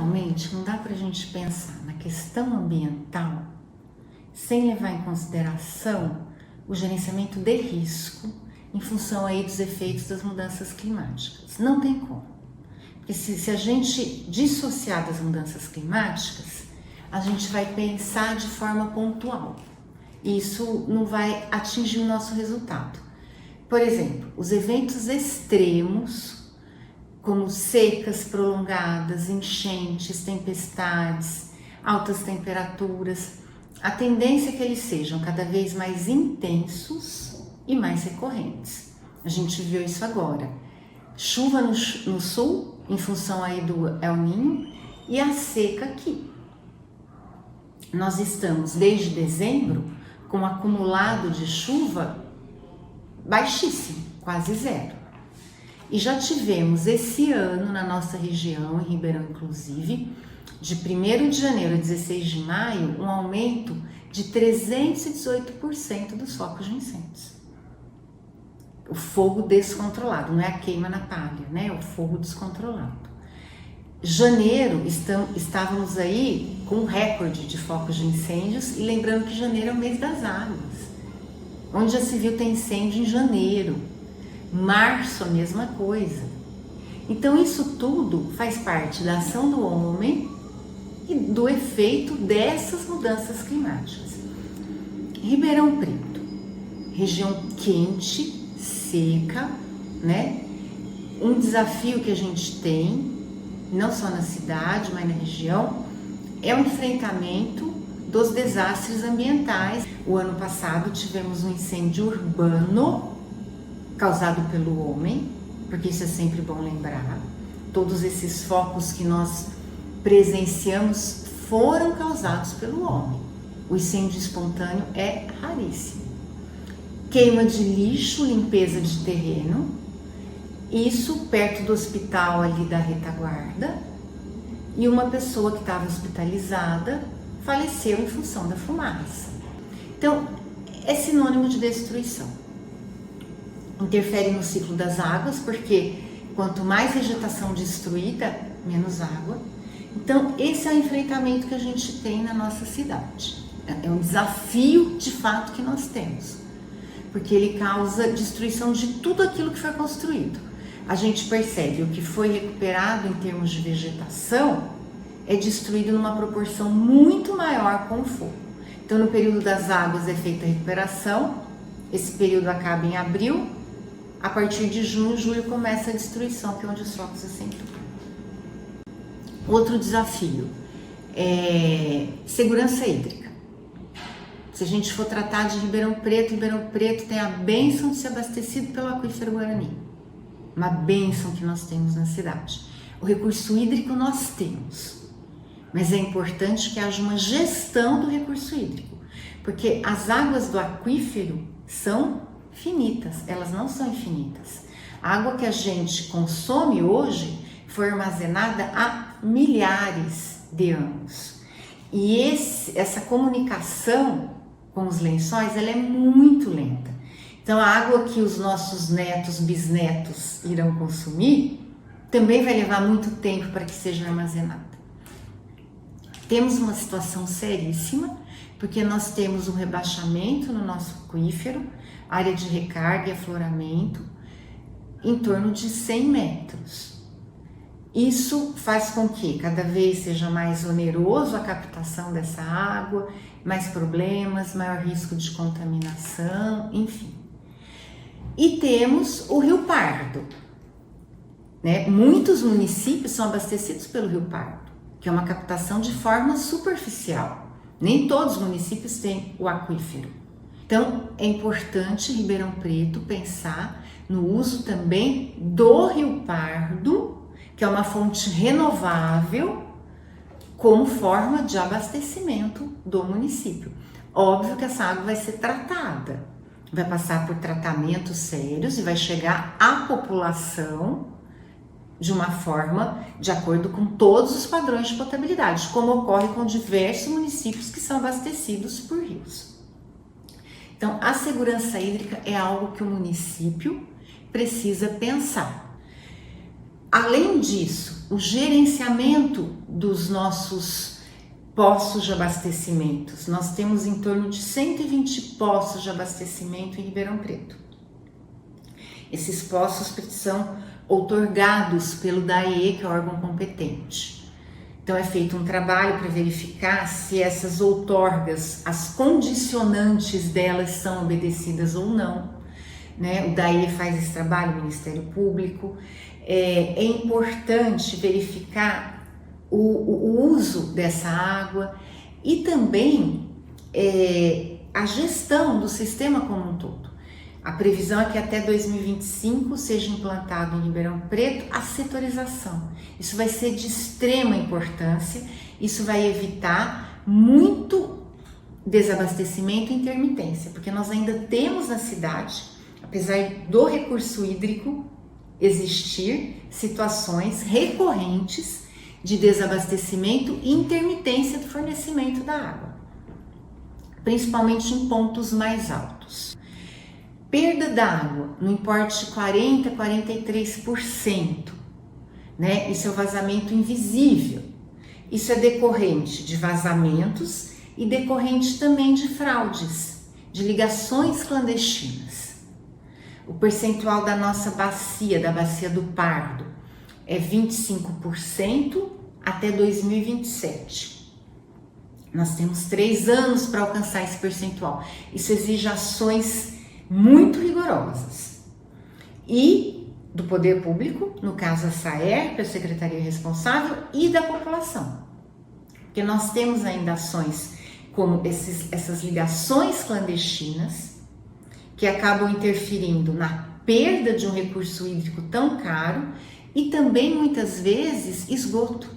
Geralmente, não dá para a gente pensar na questão ambiental sem levar em consideração o gerenciamento de risco em função aí dos efeitos das mudanças climáticas. Não tem como. Porque se a gente dissociar das mudanças climáticas, a gente vai pensar de forma pontual. E isso não vai atingir o nosso resultado. Por exemplo, os eventos extremos, como secas prolongadas, enchentes, tempestades, altas temperaturas, a tendência é que eles sejam cada vez mais intensos e mais recorrentes. A gente viu isso agora. Chuva no sul, em função aí do El Niño, e a seca aqui. Nós estamos, desde dezembro, com um acumulado de chuva baixíssimo, quase zero. E já tivemos esse ano na nossa região, em Ribeirão inclusive, de 1º de janeiro a 16 de maio, um aumento de 318% dos focos de incêndios. O fogo descontrolado, não é a queima na palha, né? É o fogo descontrolado. Janeiro, estávamos aí com um recorde de focos de incêndios, e lembrando que janeiro é o mês das águas. Onde já se viu ter incêndio em janeiro. Março, a mesma coisa. Então isso tudo faz parte da ação do homem e do efeito dessas mudanças climáticas. Ribeirão Preto, região quente, seca, né? Um desafio que a gente tem, não só na cidade, mas na região, é o enfrentamento dos desastres ambientais. O ano passado tivemos um incêndio urbano causado pelo homem, porque isso é sempre bom lembrar. Todos esses focos que nós presenciamos foram causados pelo homem. O incêndio espontâneo é raríssimo. Queima de lixo, limpeza de terreno, isso perto do hospital ali da retaguarda, e uma pessoa que estava hospitalizada faleceu em função da fumaça. Então, é sinônimo de destruição. Interfere no ciclo das águas, porque quanto mais vegetação destruída, menos água. Então, esse é o enfrentamento que a gente tem na nossa cidade. É um desafio de fato que nós temos, porque ele causa destruição de tudo aquilo que foi construído. A gente percebe o que foi recuperado em termos de vegetação é destruído numa proporção muito maior com o fogo. Então, no período das águas é feita a recuperação, esse período acaba em abril. A partir de junho, julho começa a destruição, que é onde os focos acentuam. Outro desafio é segurança hídrica. Se a gente for tratar de Ribeirão Preto tem a bênção de ser abastecido pelo aquífero Guarani. Uma bênção que nós temos na cidade. O recurso hídrico nós temos, mas é importante que haja uma gestão do recurso hídrico, porque as águas do aquífero são finitas, elas não são infinitas. A água que a gente consome hoje foi armazenada há milhares de anos. E essa comunicação com os lençóis, ela é muito lenta. Então a água que os nossos netos, bisnetos irão consumir, também vai levar muito tempo para que seja armazenada. Temos uma situação seríssima, porque nós temos um rebaixamento no nosso aquífero, área de recarga e afloramento, em torno de 100 metros. Isso faz com que cada vez seja mais oneroso a captação dessa água, mais problemas, maior risco de contaminação, enfim. E temos o Rio Pardo, né? Muitos municípios são abastecidos pelo Rio Pardo, que é uma captação de forma superficial. Nem todos os municípios têm o aquífero. Então, é importante Ribeirão Preto pensar no uso também do Rio Pardo, que é uma fonte renovável, como forma de abastecimento do município. Óbvio que essa água vai ser tratada, vai passar por tratamentos sérios e vai chegar à população de uma forma de acordo com todos os padrões de potabilidade, como ocorre com diversos municípios que são abastecidos por rios. Então, a segurança hídrica é algo que o município precisa pensar. Além disso, o gerenciamento dos nossos poços de abastecimento. Nós temos em torno de 120 poços de abastecimento em Ribeirão Preto. Esses poços são outorgados pelo DAE, que é o órgão competente. Então é feito um trabalho para verificar se essas outorgas, as condicionantes delas são obedecidas ou não, né? O DAE faz esse trabalho, o Ministério Público. É importante verificar o uso dessa água e também a gestão do sistema como um todo. A previsão é que até 2025 seja implantado em Ribeirão Preto a setorização. Isso vai ser de extrema importância, isso vai evitar muito desabastecimento e intermitência, porque nós ainda temos na cidade, apesar do recurso hídrico existir, situações recorrentes de desabastecimento e intermitência do fornecimento da água, principalmente em pontos mais altos. Perda d'água no importe de 40% a 43%, né? Isso é o vazamento invisível. Isso é decorrente de vazamentos e decorrente também de fraudes, de ligações clandestinas. O percentual da nossa bacia, da bacia do Pardo, é 25% até 2027. Nós temos 3 anos para alcançar esse percentual. Isso exige ações muito rigorosas. E do poder público, no caso a SAERP, a Secretaria Responsável, e da população. Porque nós temos ainda ações como essas ligações clandestinas, que acabam interferindo na perda de um recurso hídrico tão caro e também muitas vezes esgoto.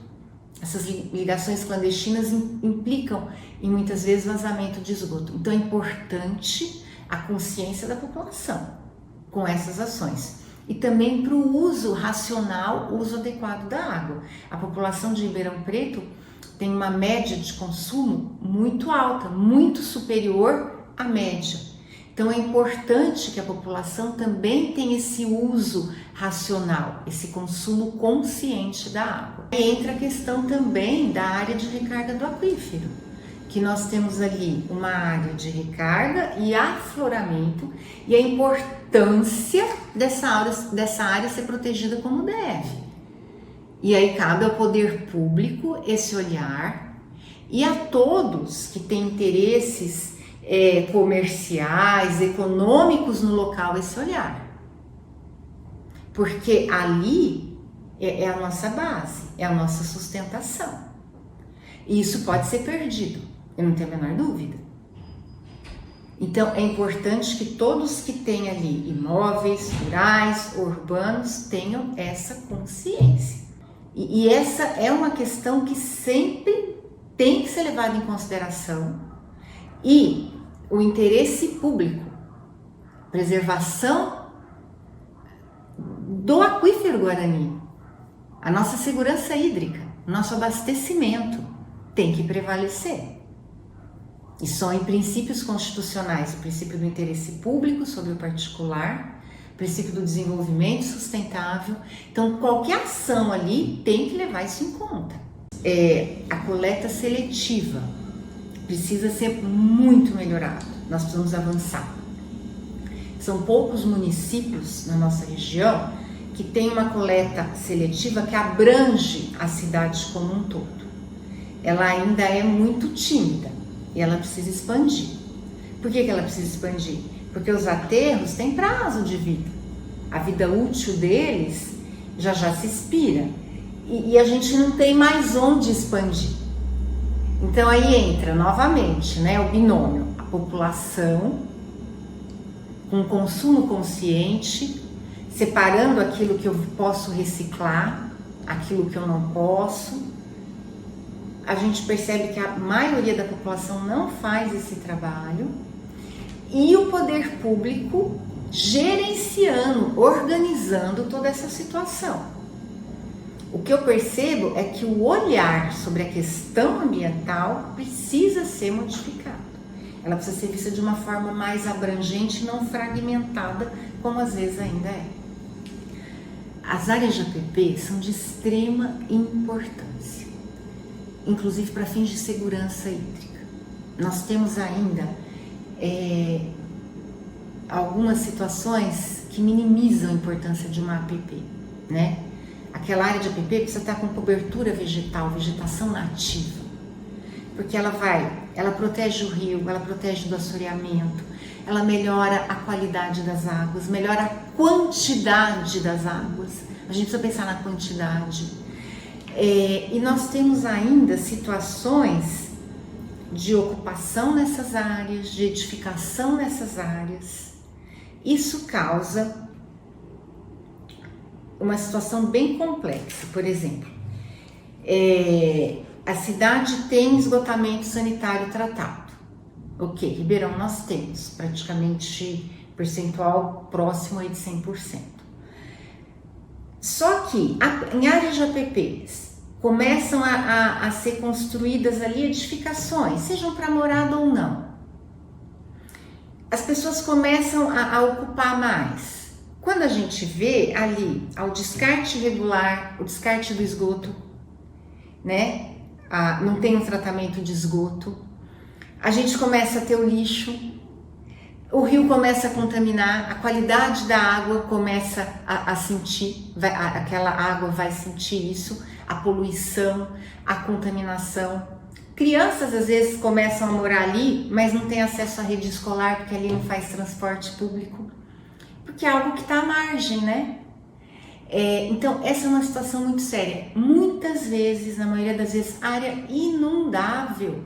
Essas ligações clandestinas implicam em muitas vezes vazamento de esgoto. Então é importante a consciência da população com essas ações e também para o uso racional, o uso adequado da água. A população de Ribeirão Preto tem uma média de consumo muito alta, muito superior à média. Então é importante que a população também tenha esse uso racional, esse consumo consciente da água. E entra a questão também da área de recarga do aquífero, que nós temos ali uma área de recarga e afloramento e a importância dessa área ser protegida como deve. E aí cabe ao poder público esse olhar e a todos que têm interesses comerciais, econômicos no local, esse olhar. Porque ali é a nossa base, é a nossa sustentação. E isso pode ser perdido, eu não tenho a menor dúvida. Então é importante que todos que têm ali imóveis rurais, urbanos, tenham essa consciência. E essa é uma questão que sempre tem que ser levada em consideração. E o interesse público, preservação do aquífero Guarani, a nossa segurança hídrica, nosso abastecimento tem que prevalecer. E só em princípios constitucionais, o princípio do interesse público sobre o particular, o princípio do desenvolvimento sustentável. Então, qualquer ação ali tem que levar isso em conta. A coleta seletiva precisa ser muito melhorado, nós precisamos avançar. São poucos municípios na nossa região que tem uma coleta seletiva que abrange a cidade como um todo. Ela ainda é muito tímida e ela precisa expandir. Por que ela precisa expandir? Porque os aterros têm prazo de vida. A vida útil deles já se expira e a gente não tem mais onde expandir. Então aí entra novamente, né, o binômio, a população com consumo consciente, separando aquilo que eu posso reciclar, aquilo que eu não posso. A gente percebe que a maioria da população não faz esse trabalho e o poder público gerenciando, organizando toda essa situação. O que eu percebo é que o olhar sobre a questão ambiental precisa ser modificado. Ela precisa ser vista de uma forma mais abrangente e não fragmentada, como às vezes ainda é. As áreas de APP são de extrema importância, inclusive para fins de segurança hídrica. Nós temos ainda algumas situações que minimizam a importância de uma APP, né? Aquela área de APP precisa estar com cobertura vegetal, vegetação nativa, porque ela protege o rio, ela protege do assoreamento, ela melhora a qualidade das águas, melhora a quantidade das águas. A gente precisa pensar na quantidade. E nós temos ainda situações de ocupação nessas áreas, de edificação nessas áreas. Isso causa uma situação bem complexa. Por exemplo, a cidade tem esgotamento sanitário tratado. Ok, Ribeirão nós temos praticamente percentual próximo aí de 100%. Só que em áreas de APPs começam a ser construídas ali edificações, sejam para morada ou não. As pessoas começam a ocupar mais. Quando a gente vê ali ao descarte irregular, o descarte do esgoto, né? Não tem um tratamento de esgoto, a gente começa a ter o lixo, o rio começa a contaminar, a qualidade da água começa a sentir, aquela água vai sentir isso, a poluição, a contaminação. Crianças às vezes começam a morar ali, mas não tem acesso à rede escolar, porque ali não faz transporte público, porque é algo que está à margem, né? Então essa é uma situação muito séria. Muitas vezes, na maioria das vezes, área inundável.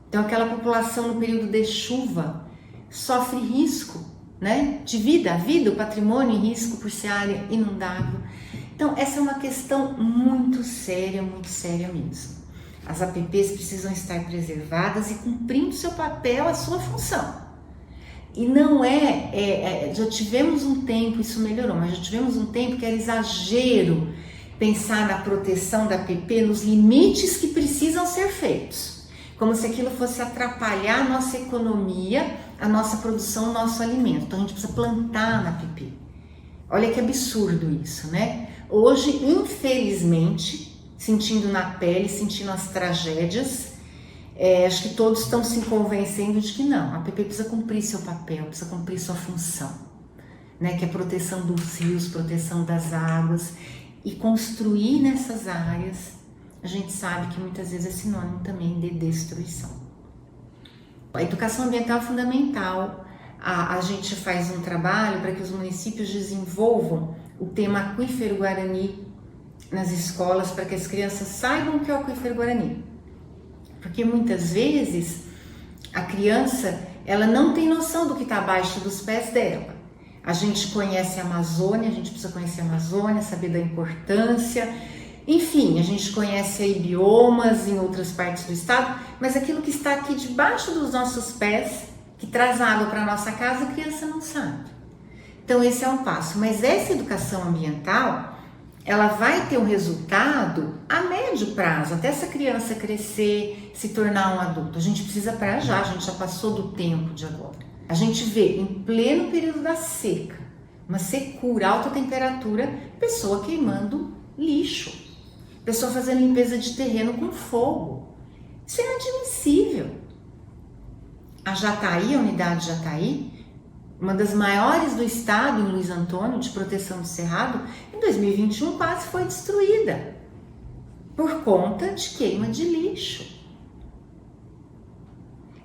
Então aquela população no período de chuva sofre risco, né, de vida, a vida, o patrimônio em risco por ser área inundável. Então essa é uma questão muito séria mesmo. As APPs precisam estar preservadas e cumprindo seu papel, a sua função. E não já tivemos um tempo, isso melhorou, mas já tivemos um tempo que era exagero pensar na proteção da APP nos limites que precisam ser feitos. Como se aquilo fosse atrapalhar a nossa economia, a nossa produção, o nosso alimento. Então a gente precisa plantar na APP. Olha que absurdo isso, né? Hoje, infelizmente, sentindo na pele, sentindo as tragédias, acho que todos estão se convencendo de que não, a APP precisa cumprir seu papel, precisa cumprir sua função, né? Que é proteção dos rios, proteção das águas, e construir nessas áreas. A gente sabe que muitas vezes é sinônimo também de destruição. A educação ambiental é fundamental. A gente faz um trabalho para que os municípios desenvolvam o tema aquífero Guarani nas escolas, para que as crianças saibam o que é o aquífero Guarani. Porque muitas vezes a criança ela não tem noção do que está abaixo dos pés dela. A gente conhece a Amazônia, a gente precisa conhecer a Amazônia, saber da importância. Enfim, a gente conhece aí biomas em outras partes do estado, mas aquilo que está aqui debaixo dos nossos pés, que traz água para a nossa casa, a criança não sabe. Então esse é um passo, mas essa educação ambiental, ela vai ter um resultado a médio prazo, até essa criança crescer, se tornar um adulto. A gente precisa para já, a gente já passou do tempo de agora. A gente vê em pleno período da seca, uma secura, alta temperatura, pessoa queimando lixo. Pessoa fazendo limpeza de terreno com fogo. Isso é inadmissível. A Jataí, a unidade Jataí, uma das maiores do estado em Luiz Antônio, de proteção do cerrado, em 2021 quase foi destruída por conta de queima de lixo.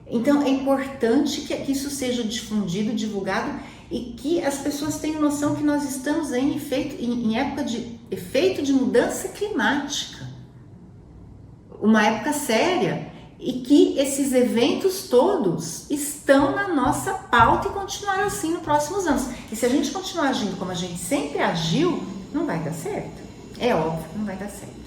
Então é importante que isso seja difundido, divulgado, e que as pessoas tenham noção que nós estamos aí em época de efeito de mudança climática, uma época séria, e que esses eventos todos estão na nossa pauta e continuarão assim nos próximos anos. E se a gente continuar agindo como a gente sempre agiu, não vai dar certo. É óbvio, não vai dar certo.